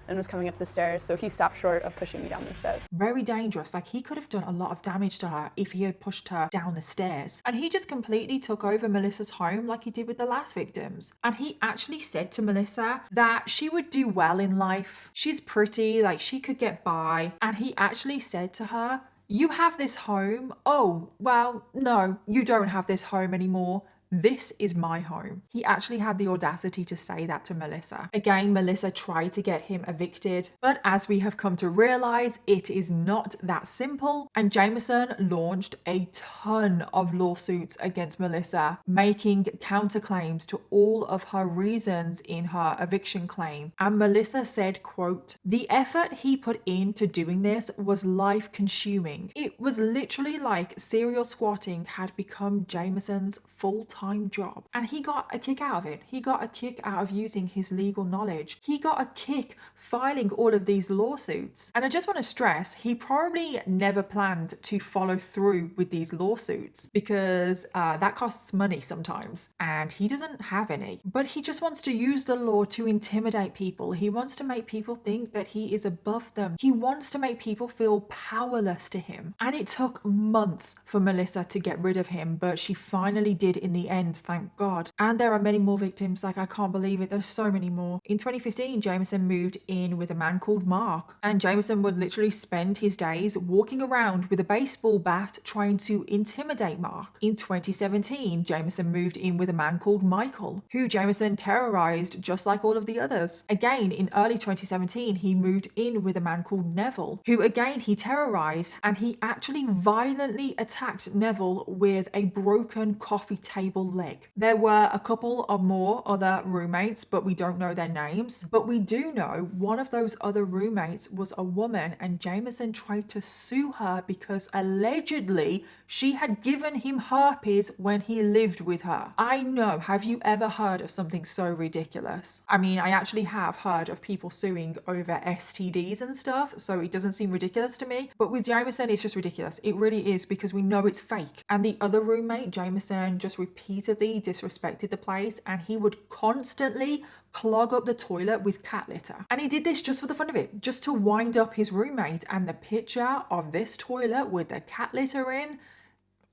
and was coming up the stairs, so he stopped short of pushing me down the stairs. Very dangerous. Like, he could have done a lot of damage to her if he had pushed her down the stairs. And he just completely took over Melissa's home like he did with the last victims. And he actually said to Melissa that she would do well in life. She's pretty, like she could get by. And he actually said to her, you have this home. Oh, well, no, you don't have this home anymore. This is my home. He actually had the audacity to say that to Melissa. Again, Melissa tried to get him evicted, but as we have come to realize, it is not that simple. And Jamison launched a ton of lawsuits against Melissa, making counterclaims to all of her reasons in her eviction claim. And Melissa said, quote, the effort he put into doing this was life consuming. It was literally like serial squatting had become Jamison's full-time job. And he got a kick out of it. He got a kick out of using his legal knowledge. He got a kick filing all of these lawsuits. And I just want to stress, he probably never planned to follow through with these lawsuits because that costs money sometimes. And he doesn't have any. But he just wants to use the law to intimidate people. He wants to make people think that he is above them. He wants to make people feel powerless to him. And it took months for Melissa to get rid of him, but she finally did in the end, thank God. And there are many more victims. Like, I can't believe it. There's so many more. In 2015, Jamison moved in with a man called Mark, and Jamison would literally spend his days walking around with a baseball bat trying to intimidate Mark. In 2017, Jamison moved in with a man called Michael, who Jamison terrorized just like all of the others. Again, in early 2017, he moved in with a man called Neville, who again he terrorized, and he actually violently attacked Neville with a broken coffee table leg. There were a couple of more other roommates, but we don't know their names. But we do know one of those other roommates was a woman, and Jamison tried to sue her because allegedly she had given him herpes when he lived with her. I know, have you ever heard of something so ridiculous? I mean, I actually have heard of people suing over STDs and stuff, so it doesn't seem ridiculous to me. But with Jamison, it's just ridiculous. It really is, because we know it's fake. And the other roommate, Jamison, just repeatedly disrespected the place, and he would constantly clog up the toilet with cat litter. And he did this just for the fun of it, just to wind up his roommate. And the picture of this toilet with the cat litter in,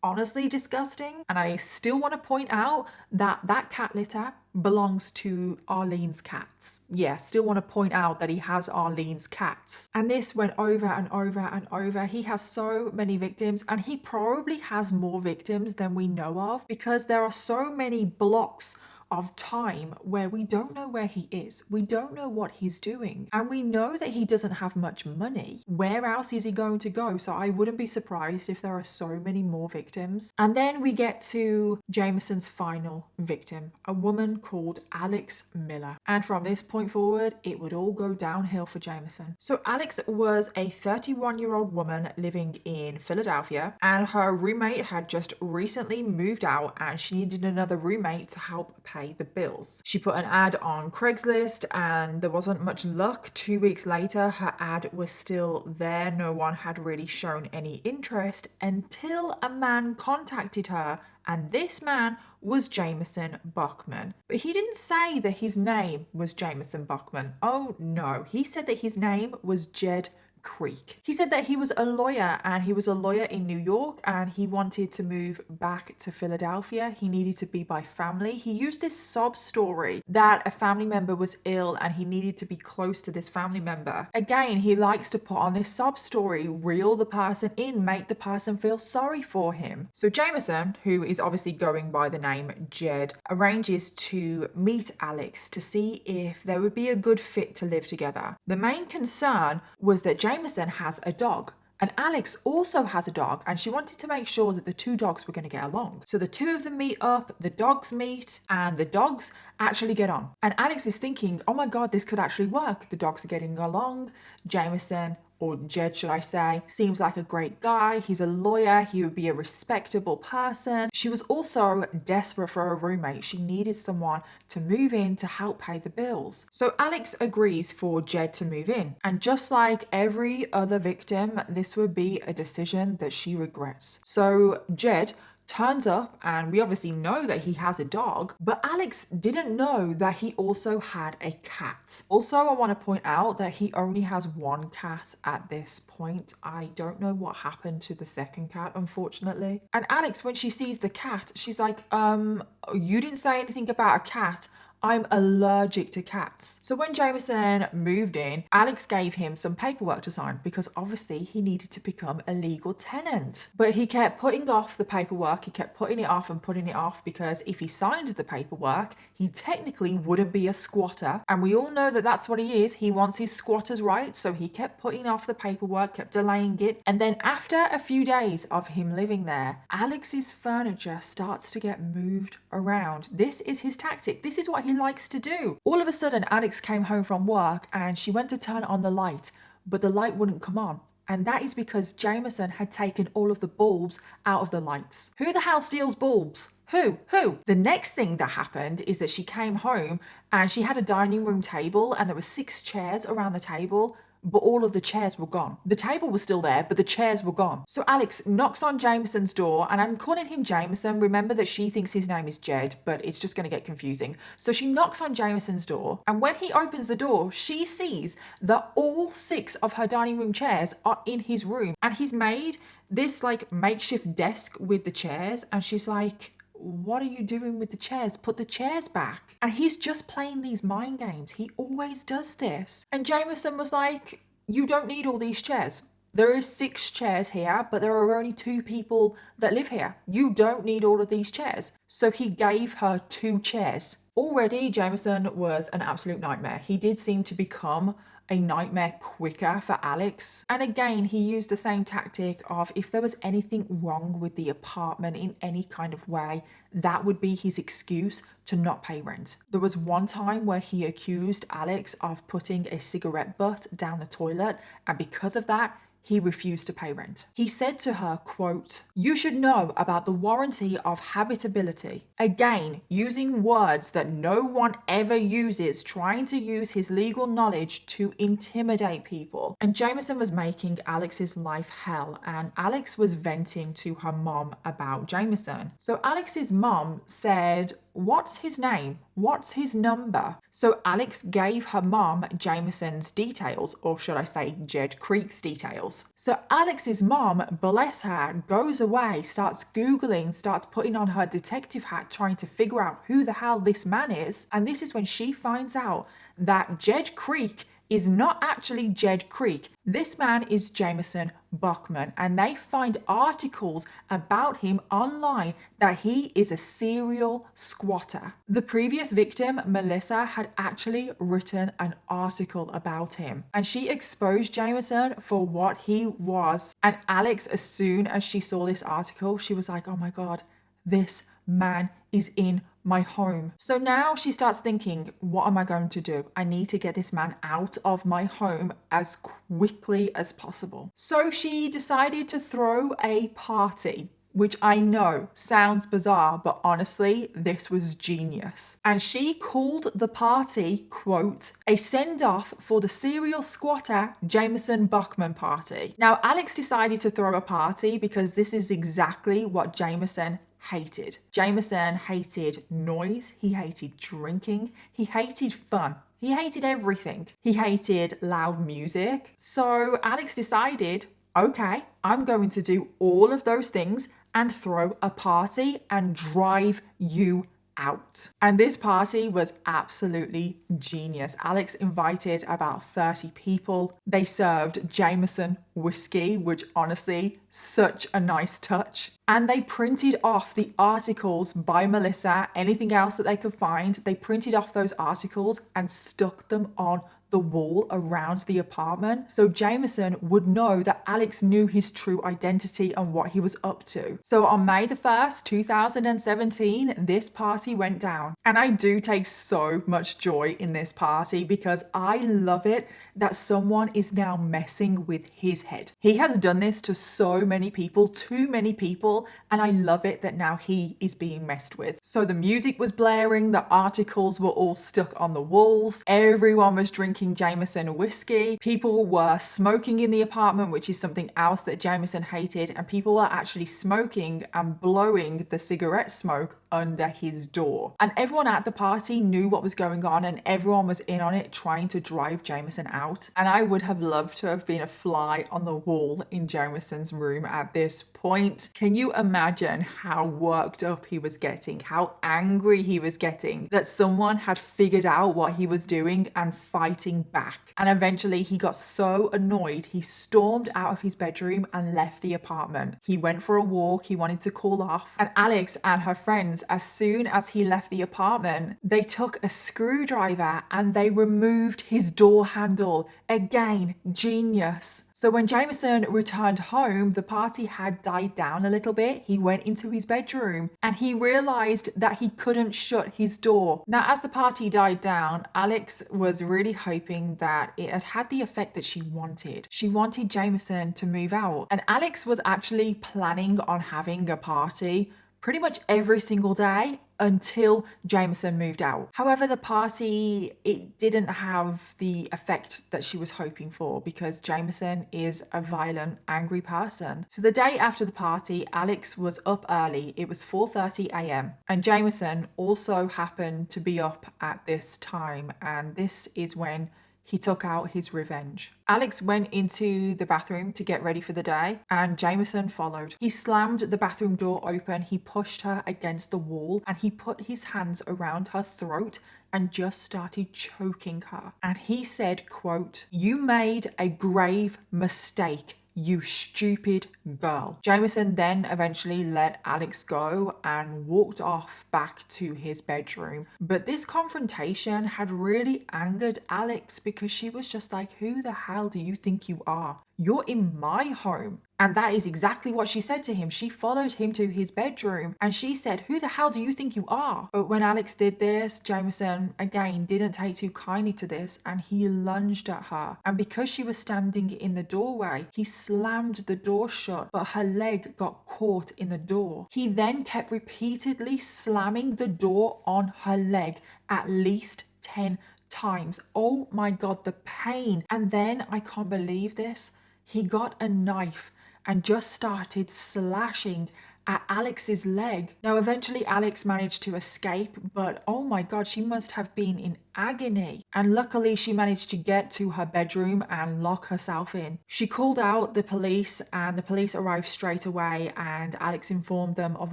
honestly disgusting. And I still want to point out that that cat litter belongs to Arlene's cats. Yeah, still want to point out that he has Arlene's cats. And this went over and over and over. He has so many victims, and he probably has more victims than we know of, because there are so many blocks of time where we don't know where he is. We don't know what he's doing. And we know that he doesn't have much money. Where else is he going to go? So I wouldn't be surprised if there are so many more victims. And then we get to Jamison's final victim, a woman called Alex Miller. And from this point forward, it would all go downhill for Jamison. So Alex was a 31-year-old woman living in Philadelphia, and her roommate had just recently moved out, and she needed another roommate to help pay the bills. She put an ad on Craigslist, and there wasn't much luck. 2 weeks later, her ad was still there. No one had really shown any interest until a man contacted her and this man was Jamison Bachman. But he didn't say that his name was Jamison Bachman. Oh no, he said that his name was Jed Creek. He said that he was a lawyer, and he was a lawyer in New York, and he wanted to move back to Philadelphia. He needed to be by family. He used this sob story that a family member was ill and he needed to be close to this family member. Again, he likes to put on this sob story, reel the person in, make the person feel sorry for him. So Jamison, who is obviously going by the name Jed, arranges to meet Alex to see if there would be a good fit to live together. The main concern was that Jamison has a dog, and Alex also has a dog, and she wanted to make sure that the two dogs were going to get along. So the two of them meet up, the dogs meet, and the dogs actually get on. And Alex is thinking, oh my God, this could actually work. The dogs are getting along. Jamison, or Jed should I say, seems like a great guy. He's a lawyer. He would be a respectable person. She was also desperate for a roommate. She needed someone to move in to help pay the bills. So Alex agrees for Jed to move in. And just like every other victim, this would be a decision that she regrets. So Jed turns up, and we obviously know that he has a dog, but Alex didn't know that he also had a cat. Also, I want to point out that he only has one cat at this point. I don't know what happened to the second cat, unfortunately. And Alex, when she sees the cat, she's like, you didn't say anything about a cat. I'm allergic to cats. So when Jamison moved in, Alex gave him some paperwork to sign because obviously he needed to become a legal tenant. But he kept putting off the paperwork. He kept putting it off and putting it off because if he signed the paperwork, he technically wouldn't be a squatter. And we all know that that's what he is. He wants his squatter's rights. So he kept putting off the paperwork, kept delaying it. And then after a few days of him living there, Alex's furniture starts to get moved around. This is his tactic. This is what he likes to do. All of a sudden, Alex came home from work and she went to turn on the light, but the light wouldn't come on. And that is because Jamison had taken all of the bulbs out of the lights. Who the hell steals bulbs? Who? The next thing that happened is that she came home and she had a dining room table and there were 6 chairs around the table, but all of the chairs were gone. The table was still there, but the chairs were gone. So Alex knocks on Jamison's door, and I'm calling him Jamison. Remember that she thinks his name is Jed, but it's just going to get confusing. So she knocks on Jamison's door, and when he opens the door, she sees that all 6 of her dining room chairs are in his room, and he's made this like makeshift desk with the chairs, and she's like, what are you doing with the chairs? Put the chairs back. And he's just playing these mind games. He always does this. And Jamison was like, you don't need all these chairs. There is 6 chairs here, but there are only 2 people that live here. You don't need all of these chairs. So he gave her 2 chairs. Already, Jamison was an absolute nightmare. He did seem to become a nightmare quicker for Alex. And again, he used the same tactic of if there was anything wrong with the apartment in any kind of way, that would be his excuse to not pay rent. There was one time where he accused Alex of putting a cigarette butt down the toilet, and because of that, he refused to pay rent. He said to her, quote, "You should know about the warranty of habitability." Again, using words that no one ever uses, trying to use his legal knowledge to intimidate people. And Jamison was making Alex's life hell, and Alex was venting to her mom about Jamison. So Alex's mom said, "What's his name? What's his number?" So Alex gave her mom Jamison's details, or should I say Jed Creek's details. So Alex's mom, bless her, goes away, starts Googling, starts putting on her detective hat, trying to figure out who the hell this man is. And this is when she finds out that Jed Creek is not actually Jed Creek. This man is Jamison Bachman, and they find articles about him online that he is a serial squatter. The previous victim, Melissa, had actually written an article about him, and she exposed Jamison for what he was. And Alex, as soon as she saw this article, she was like, oh my God, this man is in my home. So now she starts thinking, what am I going to do? I need to get this man out of my home as quickly as possible. So she decided to throw a party, which I know sounds bizarre, but honestly, this was genius. And she called the party, quote, "a send-off for the serial squatter Jamison Bachman party." Now, Alex decided to throw a party because this is exactly what Jamison hated. Jamison hated noise, he hated drinking, he hated fun. He hated everything. He hated loud music. So Alex decided, okay, I'm going to do all of those things and throw a party and drive you out. And this party was absolutely genius. Alex invited about 30 people. They served Jamison whiskey, which honestly, such a nice touch. And they printed off the articles by Melissa, anything else that they could find. They printed off those articles and stuck them on the wall around the apartment, so Jamison would know that Alex knew his true identity and what he was up to. So on May the 1st, 2017, this party went down. And I do take so much joy in this party because I love it that someone is now messing with his head. He has done this to so many people, too many people, and I love it that now he is being messed with. So the music was blaring, the articles were all stuck on the walls, everyone was drinking Jamison whiskey, people were smoking in the apartment, which is something else that Jamison hated, and people were actually smoking and blowing the cigarette smoke under his door. And everyone at the party knew what was going on and everyone was in on it trying to drive Jamison out. And I would have loved to have been a fly on the wall in Jamison's room at this point. Can you imagine how worked up he was getting, how angry he was getting that someone had figured out what he was doing and fighting back? And eventually he got so annoyed, he stormed out of his bedroom and left the apartment. He went for a walk, he wanted to cool off. And Alex and her friends, as soon as he left the apartment, they took a screwdriver and they removed his door handle. Again, genius. So when Jamison returned home, the party had died down a little bit. He went into his bedroom and he realized that he couldn't shut his door. Now, as the party died down, Alex was really hoping that it had had the effect that she wanted. She wanted Jamison to move out. And Alex was actually planning on having a party pretty much every single day until Jamison moved out. However, the party, it didn't have the effect that she was hoping for because Jamison is a violent, angry person. So the day after the party, Alex was up early. It was 4:30 a.m. And Jamison also happened to be up at this time. And this is when he took out his revenge. Alex went into the bathroom to get ready for the day and Jamison followed. He slammed the bathroom door open, he pushed her against the wall and he put his hands around her throat and just started choking her. And he said, quote, "You made a grave mistake, you stupid girl." Jamison then eventually let Alex go and walked off back to his bedroom. But this confrontation had really angered Alex because she was just like, who the hell do you think you are? You're in my home. And that is exactly what she said to him. She followed him to his bedroom and she said, who the hell do you think you are? But when Alex did this, Jamison again didn't take too kindly to this and he lunged at her. And because she was standing in the doorway, he slammed the door shut, but her leg got caught in the door. He then kept repeatedly slamming the door on her leg at least 10 times. Oh my God, the pain. And then, I can't believe this, he got a knife and just started slashing at Alex's leg. Now, eventually Alex managed to escape, but oh my God, she must have been in agony. And luckily she managed to get to her bedroom and lock herself in. She called out the police and the police arrived straight away and Alex informed them of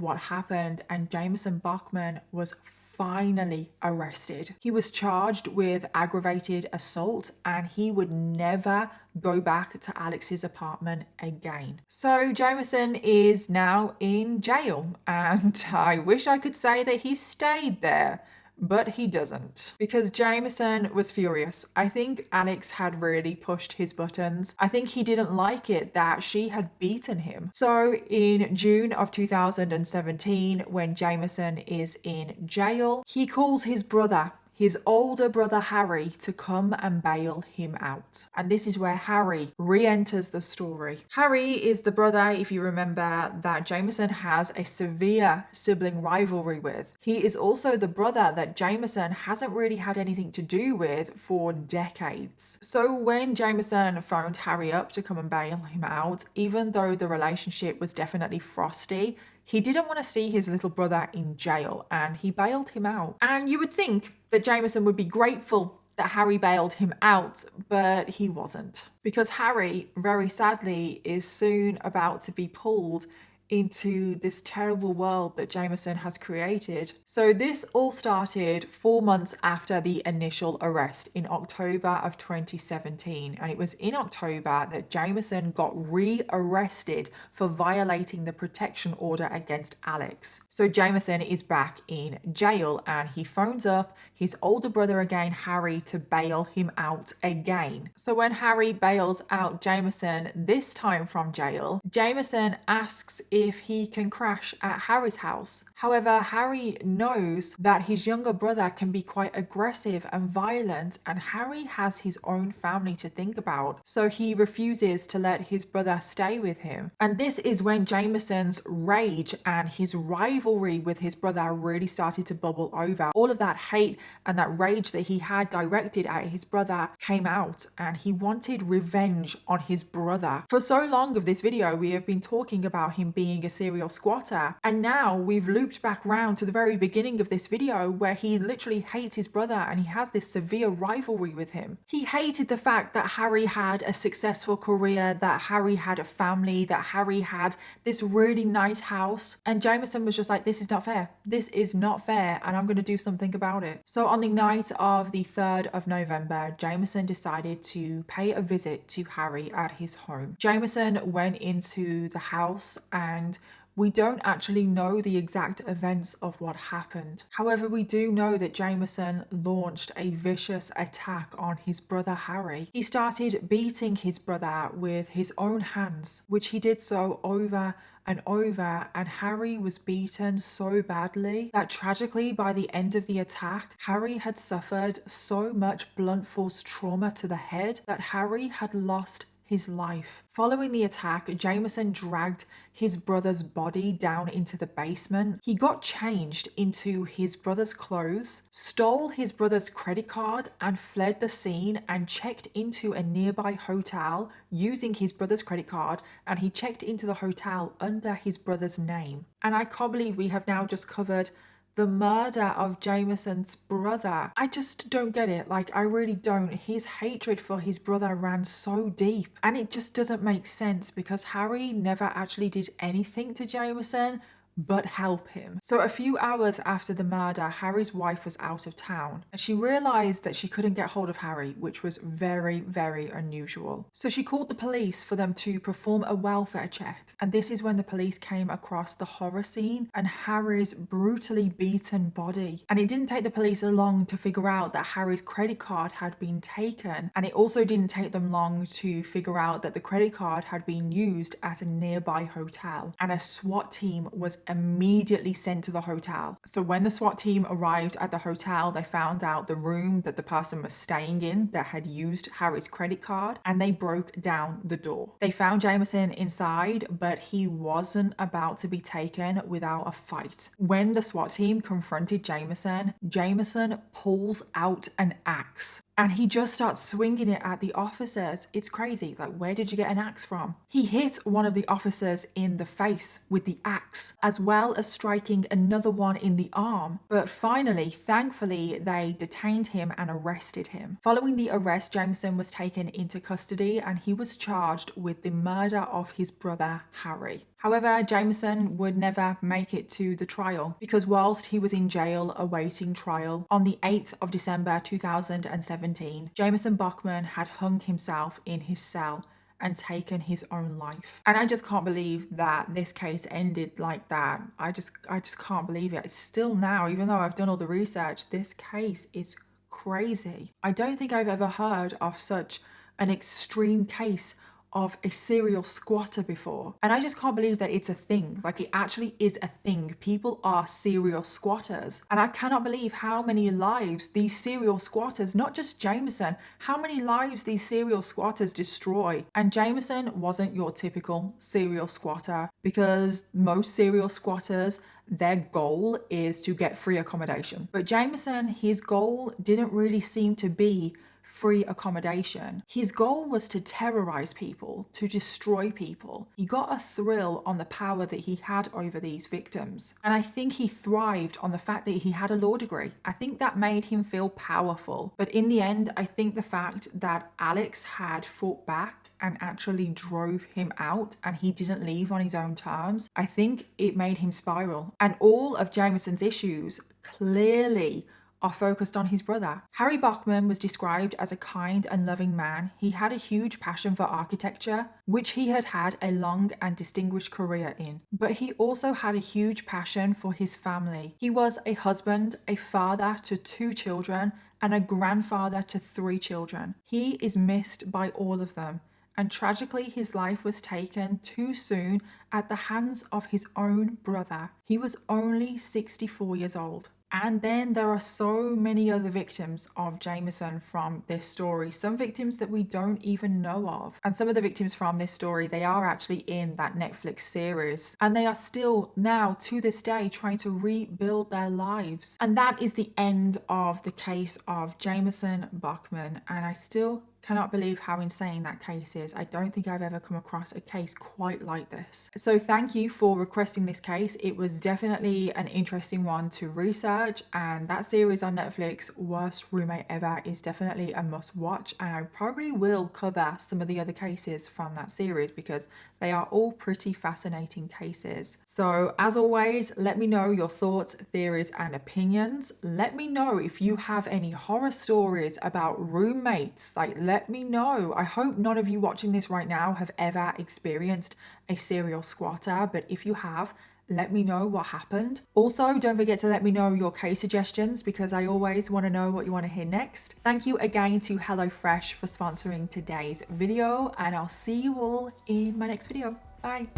what happened and Jamison Bachman was finally arrested. He was charged with aggravated assault and he would never go back to Alex's apartment again. So Jamison is now in jail and I wish I could say that he stayed there, but he doesn't because Jamison was furious. I think Alex had really pushed his buttons. I think he didn't like it that she had beaten him. So in June of 2017, when Jamison is in jail, he calls his brother, his older brother Harry, to come and bail him out. And this is where Harry re-enters the story. Harry is the brother, if you remember, that Jamison has a severe sibling rivalry with. He is also the brother that Jamison hasn't really had anything to do with for decades. So when Jamison phoned Harry up to come and bail him out, even though the relationship was definitely frosty, he didn't want to see his little brother in jail and he bailed him out. And you would think that Jamison would be grateful that Harry bailed him out, but he wasn't. Because Harry, very sadly, is soon about to be pulled into this terrible world that Jamison has created. So this all started 4 months after the initial arrest in October of 2017. And it was in October that Jamison got re-arrested for violating the protection order against Alex. So Jamison is back in jail and he phones up his older brother again, Harry, to bail him out again. So when Harry bails out Jamison, this time from jail, Jamison asks if he can crash at Harry's house. However, Harry knows that his younger brother can be quite aggressive and violent, and Harry has his own family to think about. So he refuses to let his brother stay with him. And this is when Jamison's rage and his rivalry with his brother really started to bubble over. All of that hate and that rage that he had directed at his brother came out, and he wanted revenge on his brother. For so long of this video, we have been talking about him being a serial squatter, and now we've looped back round to the very beginning of this video where he literally hates his brother and he has this severe rivalry with him. He hated the fact that Harry had a successful career, that Harry had a family, that Harry had this really nice house, and Jamison was just like, this is not fair. This is not fair, and I'm going to do something about it. So on the night of the 3rd of November, Jamison decided to pay a visit to Harry at his home. Jamison went into the house, and we don't actually know the exact events of what happened. However, we do know that Jamison launched a vicious attack on his brother Harry. He started beating his brother with his own hands, which he did so over and over, and Harry was beaten so badly that tragically by the end of the attack, Harry had suffered so much blunt force trauma to the head that Harry had lost his life. Following the attack, Jamison dragged his brother's body down into the basement. He got changed into his brother's clothes, stole his brother's credit card, and fled the scene and checked into a nearby hotel using his brother's credit card, and he checked into the hotel under his brother's name. And I can't believe we have now just covered the murder of Jamison's brother. I just don't get it. Like, I really don't. His hatred for his brother ran so deep, and it just doesn't make sense because Harry never actually did anything to Jamison but help him. So a few hours after the murder, Harry's wife was out of town and she realized that she couldn't get hold of Harry, which was very, very unusual. So she called the police for them to perform a welfare check. And this is when the police came across the horror scene and Harry's brutally beaten body. And it didn't take the police long to figure out that Harry's credit card had been taken. And it also didn't take them long to figure out that the credit card had been used at a nearby hotel. And a SWAT team was immediately sent to the hotel. So when the SWAT team arrived at the hotel, they found out the room that the person was staying in that had used Harry's credit card, and they broke down the door. They found Jamison inside, but he wasn't about to be taken without a fight. When the SWAT team confronted Jamison, Jamison pulls out an axe. And he just starts swinging it at the officers. It's crazy. Like, where did you get an axe from? He hit one of the officers in the face with the axe, as well as striking another one in the arm. But finally, thankfully, they detained him and arrested him. Following the arrest, Jamison was taken into custody and he was charged with the murder of his brother, Harry. However, Jamison would never make it to the trial because whilst he was in jail awaiting trial, on the 8th of December 2017, Jamison Bachman had hung himself in his cell and taken his own life. And I just can't believe that this case ended like that. I just can't believe it. It's still now, even though I've done all the research, this case is crazy. I don't think I've ever heard of such an extreme case of a serial squatter before. And I just can't believe that it's a thing. Like, it actually is a thing. People are serial squatters. And I cannot believe how many lives these serial squatters, not just Jamison, how many lives these serial squatters destroy. And Jamison wasn't your typical serial squatter because most serial squatters, their goal is to get free accommodation. But Jamison, his goal didn't really seem to be free accommodation. His goal was to terrorize people, to destroy people. He got a thrill on the power that he had over these victims. And I think he thrived on the fact that he had a law degree. I think that made him feel powerful. But in the end, I think the fact that Alex had fought back and actually drove him out and he didn't leave on his own terms, I think it made him spiral. And all of Jamison's issues clearly are focused on his brother. Harry Bachman was described as a kind and loving man. He had a huge passion for architecture, which he had had a long and distinguished career in. But he also had a huge passion for his family. He was a husband, a father to 2 children, and a grandfather to 3 children. He is missed by all of them. And tragically, his life was taken too soon at the hands of his own brother. He was only 64 years old. And then there are so many other victims of Jamison from this story, some victims that we don't even know of. And some of the victims from this story, they are actually in that Netflix series. And they are still now, to this day, trying to rebuild their lives. And that is the end of the case of Jamison Bachman. And I still cannot believe how insane that case is. I don't think I've ever come across a case quite like this. So thank you for requesting this case. It was definitely an interesting one to research, and that series on Netflix, Worst Roommate Ever, is definitely a must watch, and I probably will cover some of the other cases from that series because they are all pretty fascinating cases. So as always, let me know your thoughts, theories, and opinions. Let me know if you have any horror stories about roommates. Let me know. I hope none of you watching this right now have ever experienced a serial squatter, but if you have, let me know what happened. Also, don't forget to let me know your case suggestions because I always want to know what you want to hear next. Thank you again to HelloFresh for sponsoring today's video, and I'll see you all in my next video. Bye.